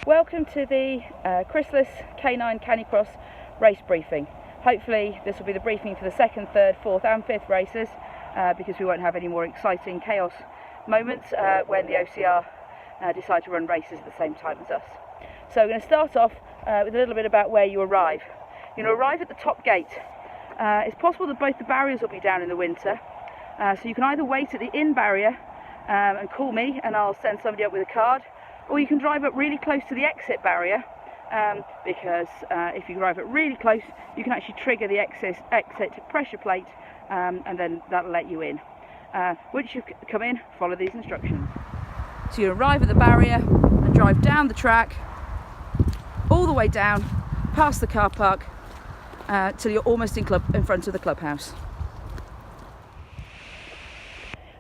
Welcome to the Chrysalis K9 Canicross race briefing. Hopefully this will be the briefing for the second, third, fourth and fifth races because we won't have any more exciting chaos moments when the OCR decide to run races at the same time as us. So we're going to start off with a little bit about where you arrive. You're going to arrive at the top gate. It's possible that both the barriers will be down in the winter, so you can either wait at the in barrier and call me and I'll send somebody up with a card, or you can drive up really close to the exit barrier because if you drive up really close you can actually trigger the exit pressure plate and then that'll let you in. Once you come in, follow these instructions. So you arrive at the barrier and drive down the track all the way down past the car park till you're almost in front of the clubhouse.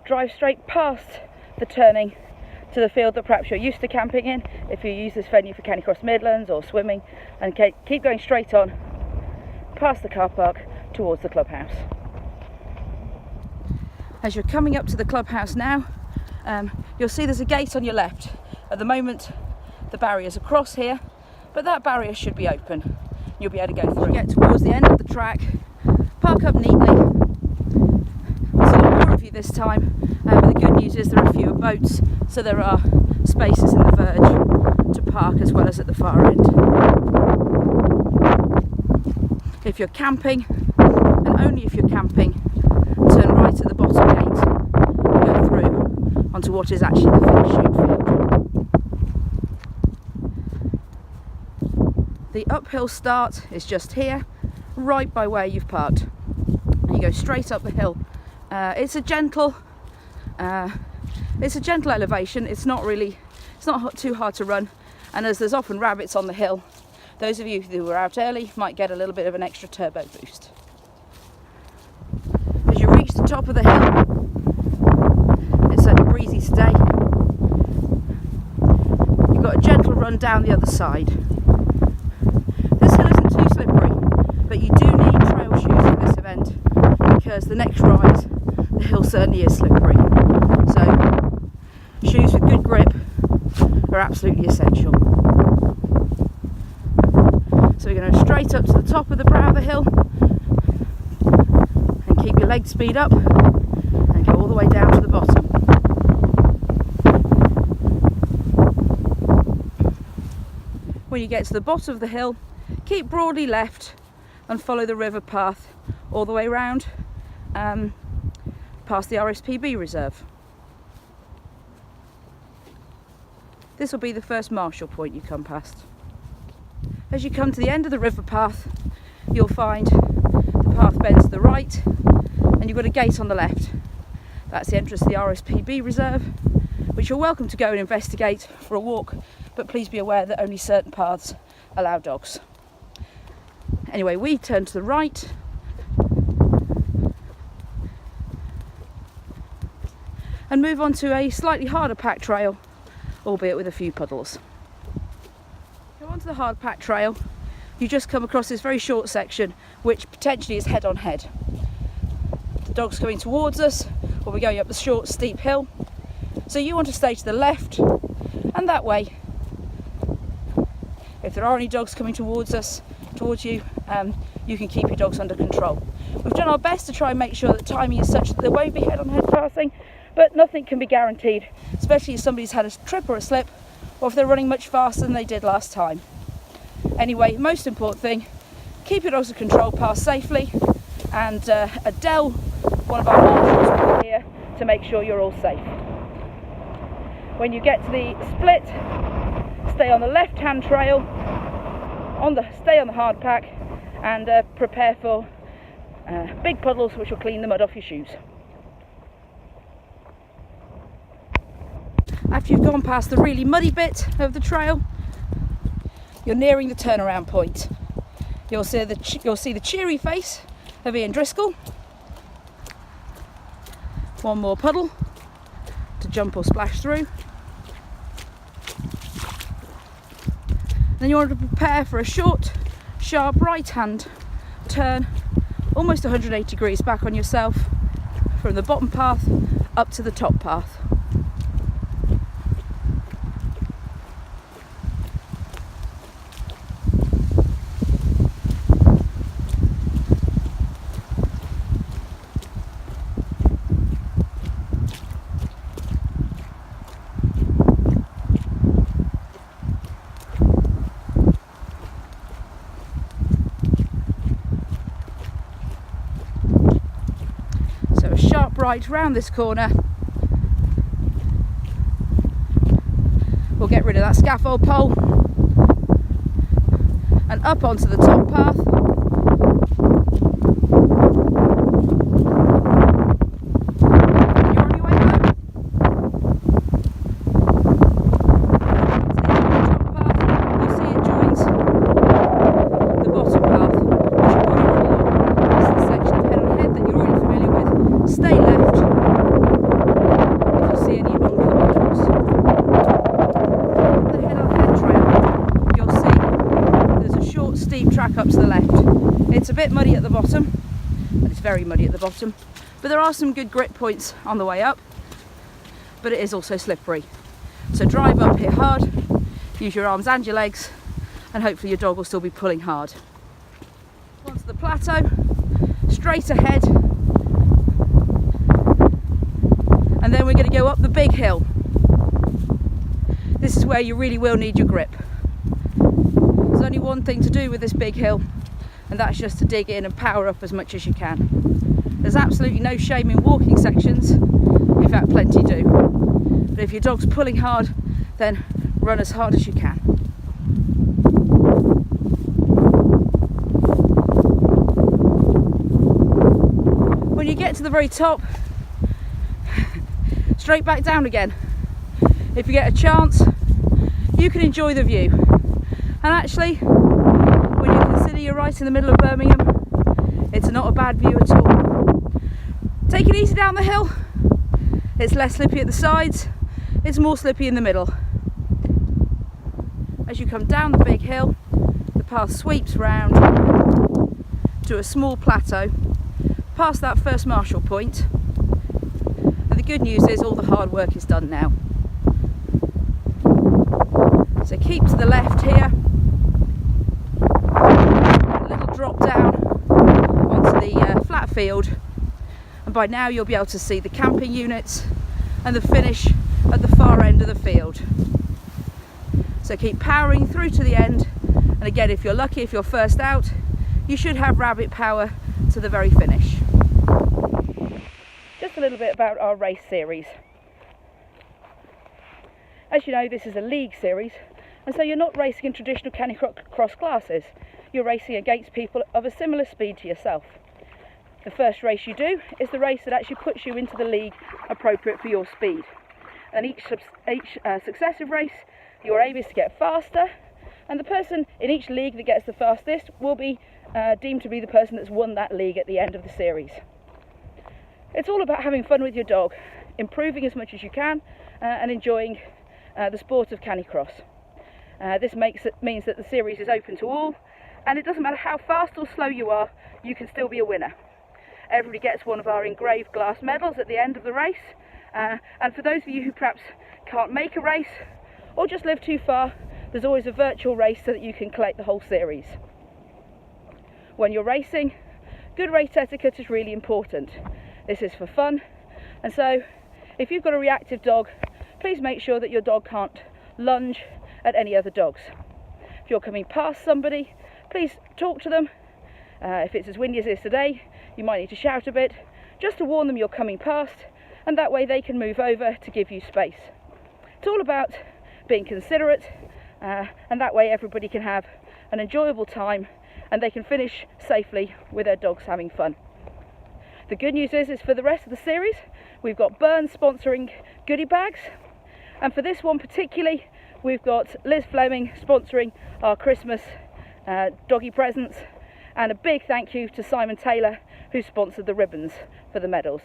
Drive straight past the turning to the field that perhaps you're used to camping in if you use this venue for Canicross Midlands or swimming, and keep going straight on past the car park towards the clubhouse. As you're coming up to the clubhouse now, you'll see there's a gate on your left. At the moment the barrier's across here, but that barrier should be open. You'll be able to go through. Get towards the end of the track, park up neatly. There's a lot more of you this time, but the good news is there are fewer boats, so there are spaces in the verge to park as well as at the far end. If you're camping, and only if you're camping, turn right at the bottom gate and go through onto what is actually the finish shoot field. The uphill start is just here, right by where you've parked, and you go straight up the hill. It's a gentle elevation. It's not too hard to run, and as there's often rabbits on the hill, those of you who were out early might get a little bit of an extra turbo boost. As you reach the top of the hill, it's certainly breezy today. You've got a gentle run down the other side. This hill isn't too slippery, but you do need trail shoes for this event because the next rise, the hill certainly is slippery. So shoes with good grip are absolutely essential. So we're going to straight up to the top of the brow of the hill and keep your leg speed up and go all the way down to the bottom. When you get to the bottom of the hill, keep broadly left and follow the river path all the way round past the RSPB reserve. This will be the first marshal point you come past. As you come to the end of the river path, you'll find the path bends to the right and you've got a gate on the left. That's the entrance to the RSPB reserve, which you're welcome to go and investigate for a walk, but please be aware that only certain paths allow dogs. Anyway, we turn to the right and move on to a slightly harder pack trail, albeit with a few puddles. Go onto the hard pack trail, you just come across this very short section which potentially is head on head. The dog's coming towards us, or we're going up the short steep hill, so you want to stay to the left, and that way if there are any dogs coming towards you, you can keep your dogs under control. We've done our best to try and make sure that the timing is such that there won't be head on head passing, but nothing can be guaranteed, especially if somebody's had a trip or a slip, or if they're running much faster than they did last time. Anyway, most important thing, keep your dogs under control, pass safely, and Adele, one of our marshals, will be here to make sure you're all safe. When you get to the split, stay on the left hand trail, stay on the hard pack, and prepare for big puddles which will clean the mud off your shoes. After you've gone past the really muddy bit of the trail, you're nearing the turnaround point. You'll see the cheery face of Ian Driscoll. One more puddle to jump or splash through. Then you want to prepare for a short, sharp right hand turn, almost 180 degrees back on yourself from the bottom path up to the top path. right round this corner. We'll get rid of that scaffold pole and up onto the top path. You're on your way home. Top path, you'll see it joins the bottom path, which you've already along. This is the section of head on head that you're already familiar with. Stay left if you see any oncoming dogs. The head on head trail, you'll see there's a short steep track up to the left. It's a bit muddy at the bottom, and it's very muddy at the bottom, but there are some good grip points on the way up, but it is also slippery. So drive up here hard, use your arms and your legs, and hopefully your dog will still be pulling hard. Onto the plateau, straight ahead, and then we're going to go up the big hill. This is where you really will need your grip. There's only one thing to do with this big hill, and that's just to dig in and power up as much as you can. There's absolutely no shame in walking sections, in fact plenty do. But if your dog's pulling hard, then run as hard as you can. When you get to the very top, straight back down again. If you get a chance, you can enjoy the view. And actually, when you consider you're right in the middle of Birmingham, it's not a bad view at all. Take it easy down the hill. It's less slippy at the sides, it's more slippy in the middle. As you come down the big hill, the path sweeps round to a small plateau, past that first marshal point. And the good news is all the hard work is done now. So keep to the left here. A little drop down onto the flat field, and by now you'll be able to see the camping units and the finish at the far end of the field. So keep powering through to the end, and again, if you're lucky, if you're first out, you should have rabbit power to the very finish. Just a little bit about our race series. As you know, this is a league series, and so you're not racing in traditional Canicross classes. You're racing against people of a similar speed to yourself. The first race you do is the race that actually puts you into the league appropriate for your speed. And each successive race, your aim is to get faster, and the person in each league that gets the fastest will be deemed to be the person that's won that league at the end of the series. It's all about having fun with your dog, improving as much as you can, and enjoying the sport of Canicross. This means that the series is open to all, and it doesn't matter how fast or slow you are, you can still be a winner. Everybody gets one of our engraved glass medals at the end of the race, and for those of you who perhaps can't make a race or just live too far, there's always a virtual race so that you can collect the whole series. When you're racing, good race etiquette is really important. This is for fun, and so if you've got a reactive dog, please make sure that your dog can't lunge at any other dogs. If you're coming past somebody, please talk to them. If it's as windy as it is today, you might need to shout a bit, just to warn them you're coming past, and that way they can move over to give you space. It's all about being considerate, and that way everybody can have an enjoyable time, and they can finish safely with their dogs having fun. The good news is for the rest of the series, we've got Burns sponsoring goodie bags, and for this one particularly, we've got Liz Fleming sponsoring our Christmas doggy presents, and a big thank you to Simon Taylor, who sponsored the ribbons for the medals.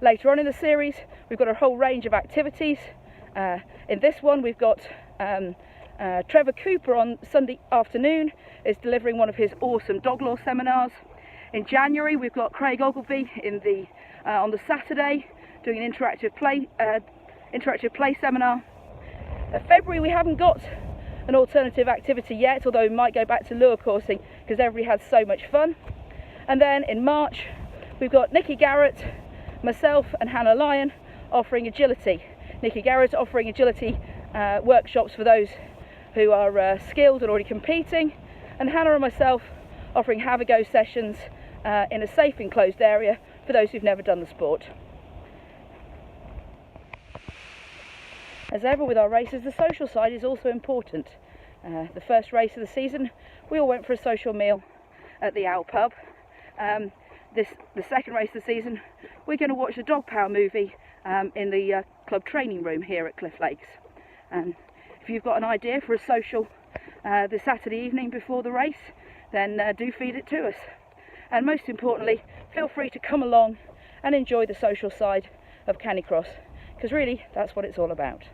Later on in the series, we've got a whole range of activities. In this one, we've got Trevor Cooper on Sunday afternoon is delivering one of his awesome dog law seminars. In January, we've got Craig Ogilvie on the Saturday doing an interactive play seminar. February, we haven't got an alternative activity yet, although we might go back to lure coursing because everybody had so much fun. And then in March, we've got Nikki Garrett, myself and Hannah Lyon offering agility. Nikki Garrett offering agility workshops for those who are skilled and already competing, and Hannah and myself offering have-a-go sessions in a safe enclosed area for those who've never done the sport. As ever with our races, the social side is also important. The first race of the season, we all went for a social meal at the Owl Pub. The second race of the season, we're going to watch the Dog Power movie in the club training room here at Cliff Lakes. And if you've got an idea for a social this Saturday evening before the race, then do feed it to us. And most importantly, feel free to come along and enjoy the social side of Canicross, because really that's what it's all about.